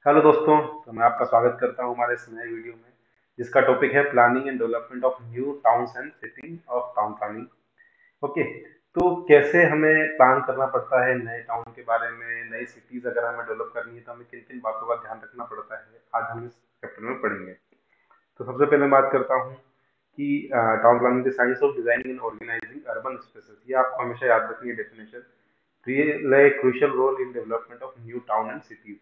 Hello दोस्तों। तो मैं आपका स्वागत करता हूं हमारे इस नए वीडियो में, जिसका टॉपिक है planning and development of new towns and city of town planning. Okay. तो कैसे हमें प्लान करना पड़ता है नए टाउन के बारे में, नई सिटीज अगर हमें डेवलप करनी है तो हमें किन किन बातों का ध्यान रखना पड़ता है, आज हम इस चैप्टर में पढ़ेंगे। तो सबसे पहले मैं बात करता हूँ कि town planning the science of designing and organizing urban spaces. ये आपको हमेशा याद रखनी है definition. Play a crucial role in development of new town and cities.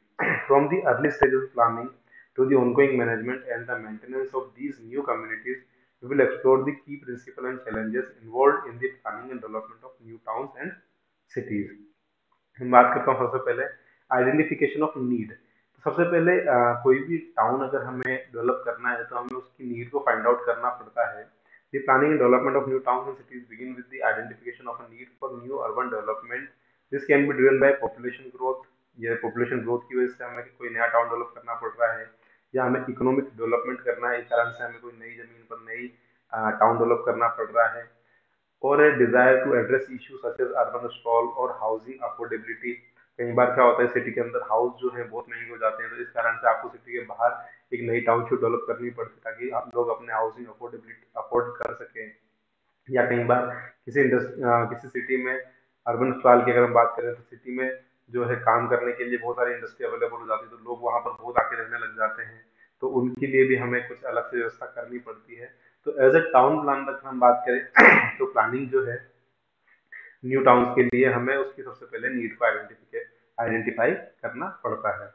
From the early stages of planning to the ongoing management and the maintenance of these new communities, we will explore the key principles and challenges involved in the planning and development of new towns and cities. मैं बात करता हूँ सबसे पहले identification of need. तो सबसे पहले कोई भी टाउन अगर हमें डेवलप करना है तो हमें उसकी नीड को फाइंड आउट करना पड़ता है। The planning and development of new town and cities begin with the identification of a need for new urban development. This can be driven by population growth. ये पॉपुलेशन ग्रोथ की वजह से हमें कोई नया टाउन डेवलप करना पड़ रहा है, या हमें इकोनॉमिक डेवलपमेंट करना है, इस कारण से हमें कोई नई जमीन पर नई टाउन डेवलप करना पड़ रहा है। और a desire to address issues such as urban sprawl और housing affordability। कई बार क्या होता है, सिटी के अंदर हाउस जो है बहुत महंगे हो जाते हैं, तो इस कारण से आपको सिटी के बाहर एक नई टाउनशिप डेवलप करनी पड़ती है ताकि आप लोग अपने हाउसिंग अफोर्डेबिलिटी अफोर्ड कर सकें। या कई बार किसी सिटी में अर्बन sprawl की अगर हम बात करें तो सिटी में जो है काम करने के लिए बहुत सारी इंडस्ट्री अवेलेबल हो जाती है, तो लोग वहाँ पर बहुत आके रहने लग जाते हैं। तो उनके लिए भी हमें कुछ अलग से व्यवस्था करनी पड़ती है। तो एज ए टाउन प्लान तक हम बात करें तो प्लानिंग जो है न्यू टाउन्स के लिए हमें उसकी सबसे पहले नीड को आइडेंटिफाई करना पड़ता है।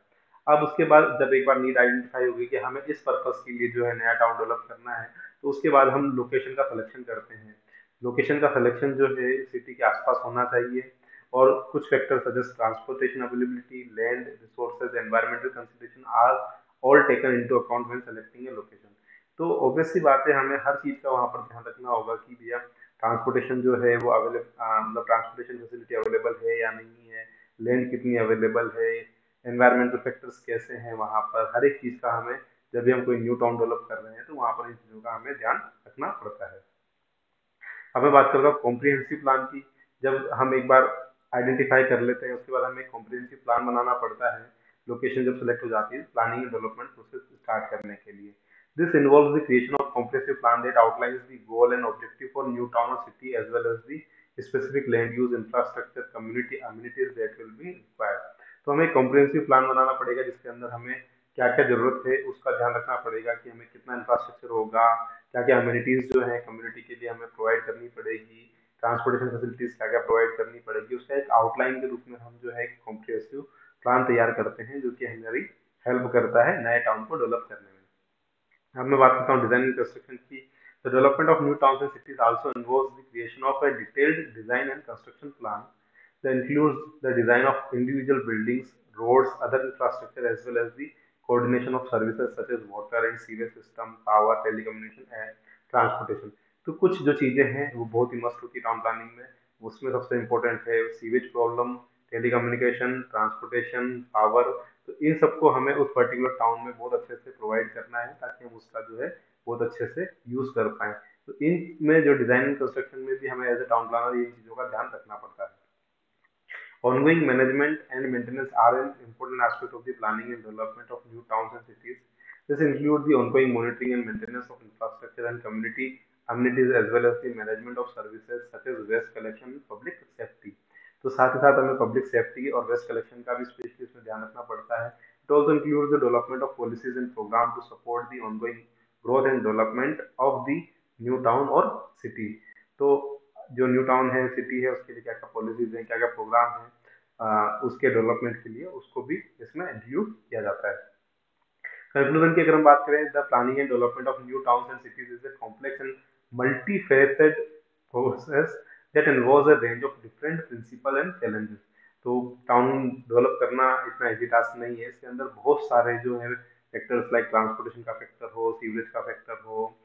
अब उसके बाद जब एक बार नीड आइडेंटिफाई होगी कि हमें इस पर्पस के लिए जो है नया टाउन डेवलप करना है, तो उसके बाद हम लोकेशन का सिलेक्शन करते हैं। लोकेशन का सिलेक्शन जो है सिटी के आसपास होना चाहिए, और कुछ factor suggest transportation availability, land resources, environmental consideration are all taken into account when selecting a location. तो ऑब्वियस सी बात है, हमें हर चीज का वहां पर ध्यान रखना होगा कि भैया ट्रांसपोर्टेशन जो है वो मतलब ट्रांसपोर्टेशन फैसिलिटी अवेलेबल है या नहीं है, लैंड कितनी अवेलेबल है, एनवायरमेंटल फैक्टर्स कैसे हैं वहाँ पर। हर एक चीज़ का हमें, जब भी हम कोई न्यू टाउन डेवलप कर रहे हैं तो वहाँ पर इन चीज़ों का हमें ध्यान रखना पड़ता है। अब मैं बात करूँगा कॉम्प्रिहेंसिव प्लान की। जब हम एक बार आइडेंटिफाई कर लेते हैं, उसके बाद हमें कॉम्प्रिहेंसिव प्लान बनाना पड़ता है। लोकेशन जब सेलेक्ट हो जाती है planning and development process start करने के लिए। This involves the creation of comprehensive plan that outlines the goal and objective for new town और city as well as the specific land use, infrastructure, community amenities that will be required. तो हमें comprehensive plan बनाना पड़ेगा जिसके अंदर हमें क्या क्या जरूरत है उसका ध्यान रखना पड़ेगा कि हमें कितना इंफ्रास्ट्रक्चर होगा, क्या क्या अम्यूनिटीज जो है कम्युनिटी के लिए हमें प्रोवाइड करनी पड़ेगी, ट्रांसपोर्टेशन फैसिलिटीज क्या क्या प्रोवाइड करनी पड़ेगी। उसका एक आउटलाइन के रूप में हम जो है एक कॉम्प्रिहेंसिव प्लान तैयार करते हैं, जो कि हमारी हेल्प करता है नए टाउन को डेवलप करने में। अब मैं बात करता हूँ डिजाइन एंड कंस्ट्रक्शन की। The development of new towns and cities also involves the creation of a detailed design and construction plan that includes the design of individual buildings, roads, other infrastructure, as well as the coordination of services such as water and sewage system, power, telecommunication and transportation। तो कुछ जो चीजें हैं वो बहुत ही मस्त होती है टाउन प्लानिंग में। उसमें सबसे इम्पोर्टेंट है sewage problem, telecommunication, transportation, power. तो इन सबको हमें उस पर्टिकुलर टाउन में बहुत अच्छे से प्रोवाइड करना है ताकि हम उसका जो है बहुत अच्छे से यूज कर पाए। तो इनमें जो डिजाइन एंड कंस्ट्रक्शन में भी हमें एज ए टाउन प्लानर इन चीजों का ध्यान रखना पड़ता है। Ongoing management and maintenance are an important aspect of the planning and development of new towns and cities. This includes the ongoing monitoring and maintenance of infrastructure and community amenities, as well as the management of services such as waste collection and public safety। तो साथ ही साथ हमें public safety और waste collection का भी specially इसमें ध्यान रखना पड़ता है। It also includes the development of policies and program to support the ongoing growth and development of the new town और सिटी। तो जो न्यू टाउन है, सिटी है, उसके लिए क्या क्या पॉलिसीज हैं, क्या क्या प्रोग्राम है, उसके डेवलपमेंट के लिए उसको भी इसमें इंक्लूड किया जाता है। कंक्लूजन की अगर हम बात करें, the planning and development of new towns and cities is a complex and multifaceted process that involves a range of different principal and challenges. तो टाउन डेवलप करना इतना इजी टास्क नहीं है, इसके अंदर बहुत सारे जो है फैक्टर्स लाइक ट्रांसपोर्टेशन का फैक्टर हो, सीवरेज का फैक्टर हो,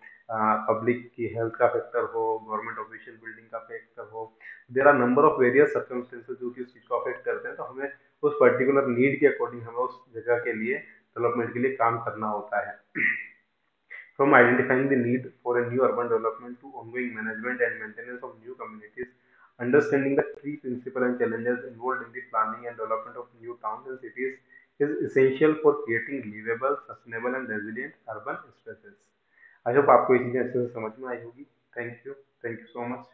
पब्लिक की हेल्थ का फैक्टर हो, गवर्नमेंट ऑफिशियल बिल्डिंग का फैक्टर हो। There are number of various circumstances जो कि उस चीज को अफेक्ट करते हैं। तो हमें उस पर्टिकुलर नीड के अकॉर्डिंग हमें उस जगह के लिए डेवलपमेंट के लिए काम करना होता है। From identifying the need for a new urban development to ongoing management and maintenance of new communities, understanding the three principal and challenges involved in the planning and development of new towns and cities is essential for creating livable, sustainable and resilient urban spaces. I hope आपको ये चीजें अच्छे से समझ में आई होगी। Thank you so much.